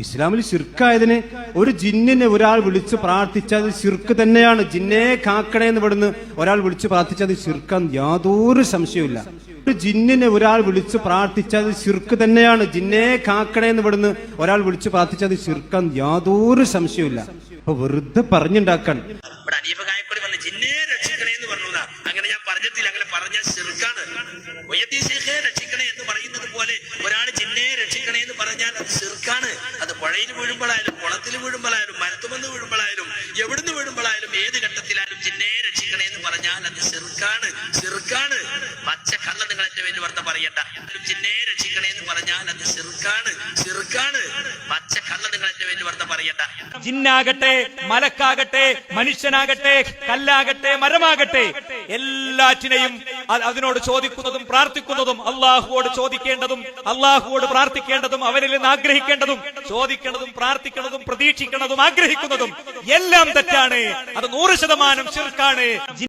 ഇസ്ലാമിൽ ശിർക്കായതിന് ഒരു ജിന്നിനെ ഒരാൾ വിളിച്ച് പ്രാർത്ഥിച്ചത് ശിർക്ക് തന്നെയാണ്. ജിന്നെ കാക്കണേ എന്ന് ഇവിടുന്ന് ഒരാൾ വിളിച്ച് പ്രാർത്ഥിച്ചത് ശിർക്കാൻ യാതൊരു സംശയമില്ല. ഒരു ജിന്നിനെ ഒരാൾ വിളിച്ച് പ്രാർത്ഥിച്ചത് ശിർക്ക് തന്നെയാണ്. ജിന്നെ കാക്കണേ എന്ന് ഇവിടുന്ന് ഒരാൾ വിളിച്ച് പ്രാർത്ഥിച്ചത് ശിർക്കാൻ യാതൊരു സംശയമില്ല. അപ്പൊ വെറുതെ പറഞ്ഞുണ്ടാക്കാൻ ജിന്നെ രക്ഷിക്കണേ എന്ന് പറഞ്ഞതാ. അങ്ങനെ ഞാൻ പറഞ്ഞിട്ടില്ല, അങ്ങനെ പറഞ്ഞ ശിർക്കാണ്. രക്ഷിക്കണേ എന്ന് പറയുന്നത് പോലെ ഒരാൾ ജിന്നെ രക്ഷിക്കണേ എന്ന് പറഞ്ഞാൽ അത് ശിർക്കാണ്. അത് പുഴയിൽ വീഴുമ്പോഴായാലും കുളത്തിൽ വീഴുമ്പോഴായാലും മരത്തുമെന്ന് വീഴുമ്പോഴായാലും എവിടുന്ന് വീഴുമ്പോഴായാലും ഏത് ഘട്ടത്തിലായാലും ജിന്നെ രക്ഷിക്കണേ എന്ന് പറഞ്ഞാൽ അത് ശിർക്കാണ്. ശിർക്കാണ്. പച്ച കള്ള നിങ്ങൾ എന്റെ പേര് വർത്ത പറയണ്ട. ജിന്നെ രക്ഷിക്കണേ എന്ന് പറഞ്ഞാൽ അത് ശിർക്കാണ്. ശിർക്കാണ്. പച്ച കള്ള നിങ്ങൾ എന്റെ പേര് വർത്ത പറയണ്ട. ജിന്നാകട്ടെ, മലക്കാകട്ടെ, മനുഷ്യനാകട്ടെ, കല്ലാകട്ടെ, മരമാകട്ടെ, എല്ലാറ്റിനെയും അതിനോട് ചോദിക്കുന്നതും പ്രാർത്ഥിക്കുന്നതും അള്ളാഹുവോട് ചോദിക്കേണ്ടതും അള്ളാഹുവോട് പ്രാർത്ഥിക്കേണ്ടതും അവനിൽ നിന്ന് ആഗ്രഹിക്കേണ്ടതും ചോദിക്കേണ്ടതും പ്രാർത്ഥിക്കേണ്ടതും പ്രതീക്ഷിക്കുന്നതും ആഗ്രഹിക്കുന്നതും എല്ലാം തെറ്റാണ്. അത് 100% ശിർക്കാണ്.